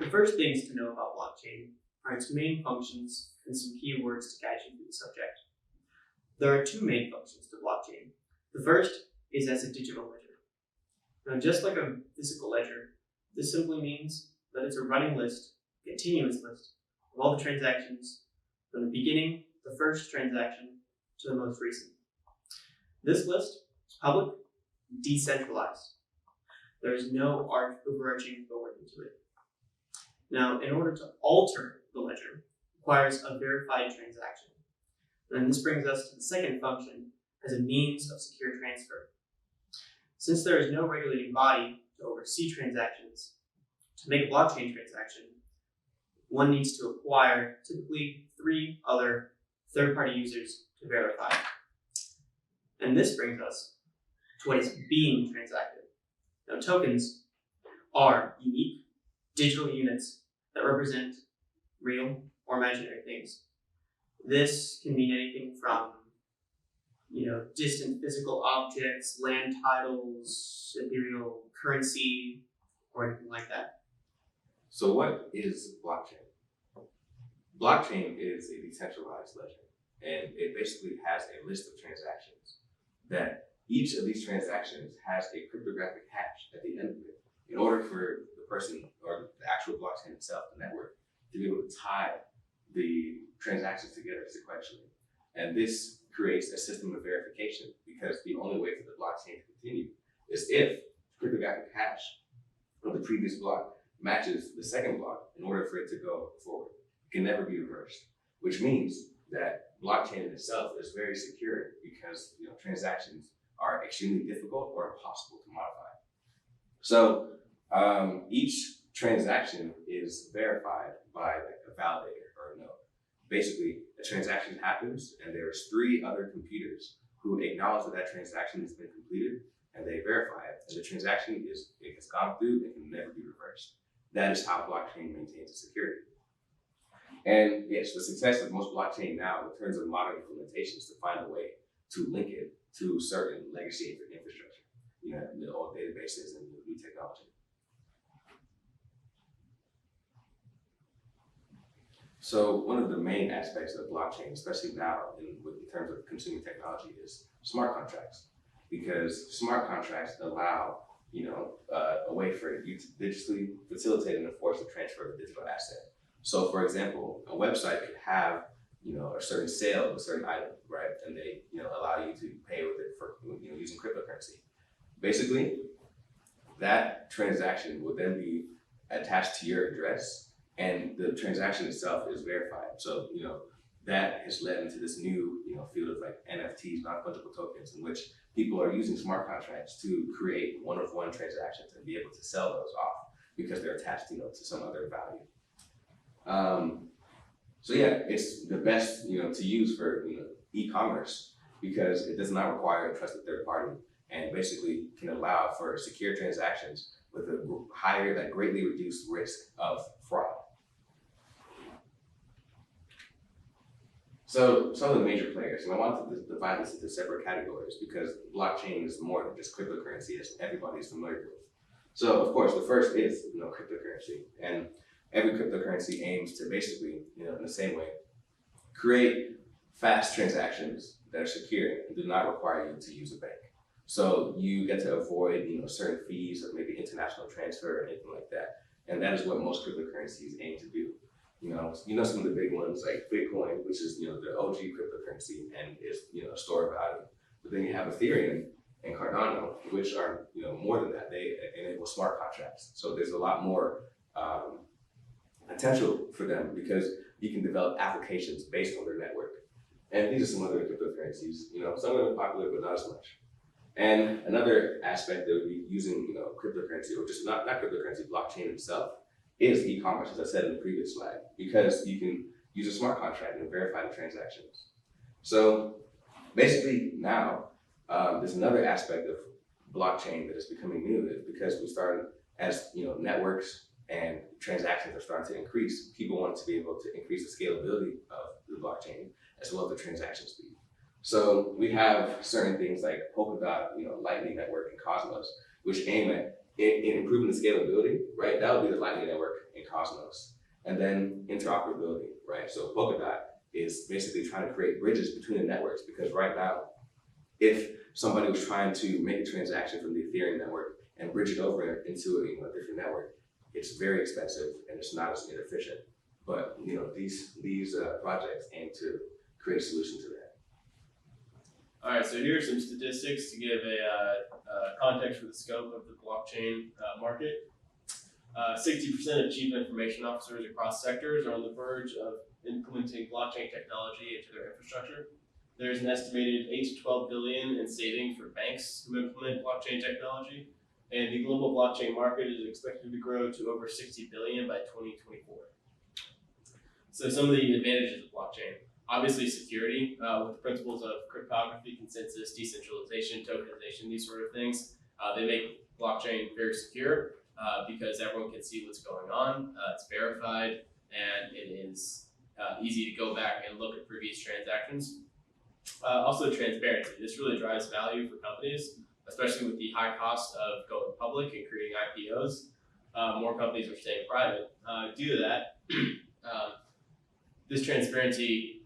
The first things to know about blockchain are its main functions and some key words to guide you through the subject. There are two main functions to blockchain. The first is as a digital ledger. Now, just like a physical ledger, this simply means that it's a running list, continuous list, of all the transactions from the beginning, the first transaction, to the most recent. This list is public, decentralized. There is no overarching authority to it. Now, in order to alter the ledger, requires a verified transaction. And this brings us to the second function as a means of secure transfer. Since there is no regulating body to oversee transactions, to make a blockchain transaction, one needs to acquire typically 3 other third-party users to verify. And this brings us to what is being transacted. Now, tokens are unique digital units that represent real or imaginary things. This can mean anything from distant physical objects, land titles, ethereal currency, or anything like that. So what is blockchain? Blockchain is a decentralized ledger, and it basically has a list of transactions that each of these transactions has a cryptographic hash at the end of it in order for the person or the actual blockchain itself, the network, to be able to tie the transactions together sequentially. And this creates a system of verification because the only way for the blockchain to continue is if the cryptographic hash of the previous block matches the second block in order for it to go forward. It can never be reversed, which means that blockchain in itself is very secure because transactions are extremely difficult or impossible to modify. So each transaction is verified by a validator or a node. Basically, a transaction happens and there's 3 other computers who acknowledge that transaction has been completed and they verify it. And the transaction has gone through and can never be reversed. That is how blockchain maintains its security. And yes, the success of most blockchain now in terms of modern implementations to find a way to link it to certain legacy infrastructure, the old databases and the new technology. So one of the main aspects of blockchain, especially now in terms of consumer technology, is smart contracts, because smart contracts allow a way for you to digitally facilitate and enforce the transfer of a digital asset. So, for example, a website could have a certain sale of a certain item, right, and they allow you to pay with it for using cryptocurrency. Basically, that transaction would then be attached to your address, and the transaction itself is verified. So that has led into this new field of like NFTs, non-fungible tokens, in which people are using smart contracts to create one-of-one transactions and be able to sell those off because they're attached to some other value. So yeah, it's the best to use for e-commerce because it does not require a trusted third party and basically can allow for secure transactions with a higher, greatly reduced risk of fraud. So some of the major players, and I wanted to divide this into separate categories because blockchain is more than just cryptocurrency, as everybody's familiar with. So of course, the first is cryptocurrency, and every cryptocurrency aims to basically, in the same way, create fast transactions that are secure and do not require you to use a bank. So you get to avoid, certain fees of maybe international transfer or anything like that, and that is what most cryptocurrencies aim to do. Some of the big ones like Bitcoin, which is the OG cryptocurrency and is a store of value. But then you have Ethereum and Cardano, which are more than that. They enable smart contracts. So there's a lot more potential for them because you can develop applications based on their network. And these are some other cryptocurrencies. Some of them are popular, but not as much. And another aspect that would be using cryptocurrency, or just not cryptocurrency, blockchain itself, is e-commerce, as I said in the previous slide, because you can use a smart contract and verify the transactions. So basically now, there's another aspect of blockchain that is becoming new, is because we started as networks and transactions are starting to increase, people want to be able to increase the scalability of the blockchain as well as the transaction speed. So we have certain things like Polkadot, Lightning Network, and Cosmos, which aim at in improving the scalability, right? That would be the Lightning Network and Cosmos. And then interoperability, right? So Polkadot is basically trying to create bridges between the networks, because right now, if somebody was trying to make a transaction from the Ethereum network and bridge it over into a different network, it's very expensive and it's not as inefficient. But these projects aim to create a solution to that. All right, so here are some statistics to give a context for the scope of the blockchain market. 60% of chief information officers across sectors are on the verge of implementing blockchain technology into their infrastructure. There's an estimated 8 to 12 billion in savings for banks who implement blockchain technology, and the global blockchain market is expected to grow to over 60 billion by 2024. So some of the advantages of blockchain. Obviously security, with the principles of cryptography, consensus, decentralization, tokenization, these sort of things. They make blockchain very secure because everyone can see what's going on. It's verified, and it is easy to go back and look at previous transactions. Also transparency. This really drives value for companies, especially with the high cost of going public and creating IPOs. More companies are staying private. Due to that, this transparency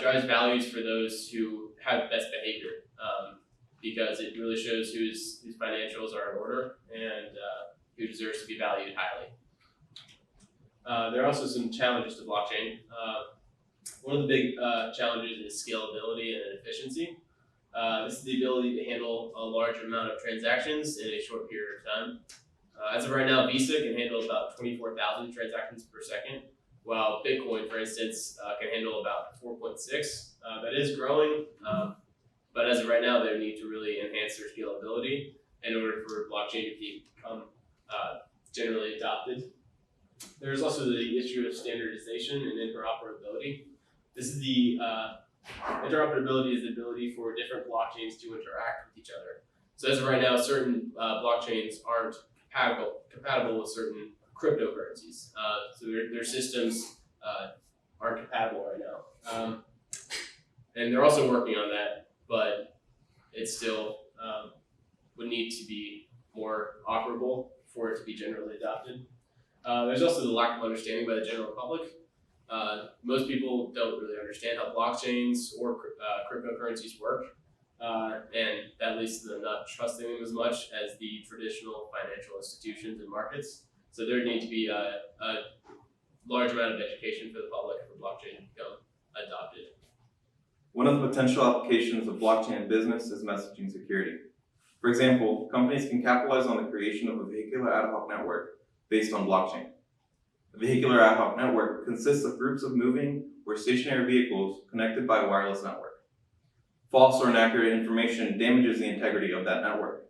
drives values for those who have best behavior, because it really shows whose financials are in order and who deserves to be valued highly. There are also some challenges to blockchain. One of the big challenges is scalability and efficiency. This is the ability to handle a large amount of transactions in a short period of time. As of right now, Visa can handle about 24,000 transactions per second, while Bitcoin, for instance, can handle about 4.6. That is growing, but as of right now, they need to really enhance their scalability in order for blockchain to become generally adopted. There's also the issue of standardization and interoperability. This is the interoperability is the ability for different blockchains to interact with each other. So as of right now, certain blockchains aren't compatible with certain cryptocurrencies. So their systems aren't compatible right now. And they're also working on that, but it still would need to be more operable for it to be generally adopted. There's also the lack of understanding by the general public. Most people don't really understand how blockchains or cryptocurrencies work, and that leads to them not trusting them as much as the traditional financial institutions and markets. So there needs to be a large amount of education for the public for blockchain to become adopted. One of the potential applications of blockchain business is messaging security. For example, companies can capitalize on the creation of a vehicular ad hoc network based on blockchain. A vehicular ad hoc network consists of groups of moving or stationary vehicles connected by a wireless network. False or inaccurate information damages the integrity of that network.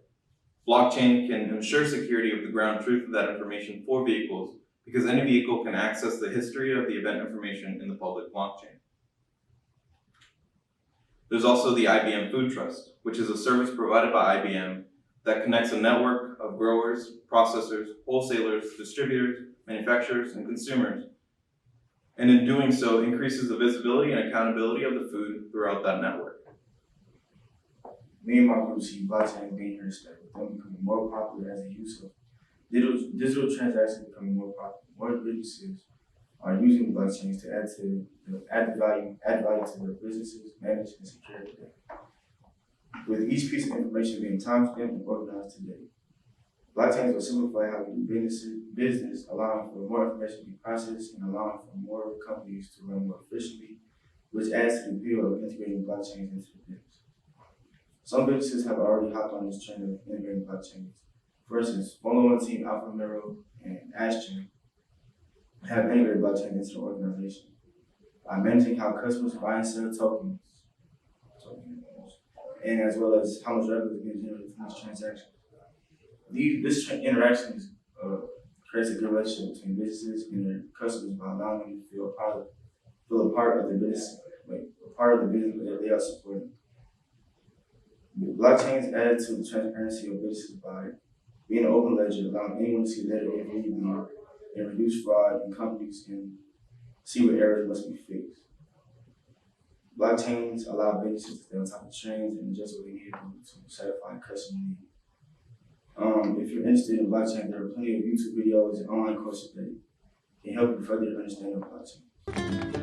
Blockchain can ensure security of the ground truth of that information for vehicles, because any vehicle can access the history of the event information in the public blockchain. There's also the IBM Food Trust, which is a service provided by IBM that connects a network of growers, processors, wholesalers, distributors, manufacturers, and consumers, and in doing so increases the visibility and accountability of the food throughout that network. Me and my group see blockchain being here to stay, with them becoming more popular as a use of digital transactions becoming more popular. More businesses are using blockchains to add value to their businesses, manage and secure it. With each piece of information being time-stamped and organized today, blockchains will simplify how we do business, allowing for more information to be processed and allowing for more companies to run more efficiently, which adds to the appeal of integrating blockchains into the business. Some businesses have already hopped on this trend of integrating blockchains. For instance, Formula One team Alfa Romeo and AskChain have integrated blockchain into the organization by managing how customers buy and sell tokens, and as well as how much revenue is being generated from these transactions. This interaction creates a good relationship between businesses and their customers by allowing them to feel a part of the business, that they are supporting. Blockchains add to the transparency of businesses by being an open ledger, allowing anyone to see the data and reduce fraud, and companies can see what errors must be fixed. Blockchains allow businesses to stay on top of trends and adjust what they need to satisfy customer needs. If you're interested in blockchain, there are plenty of YouTube videos and online courses that can help you further understand the blockchain.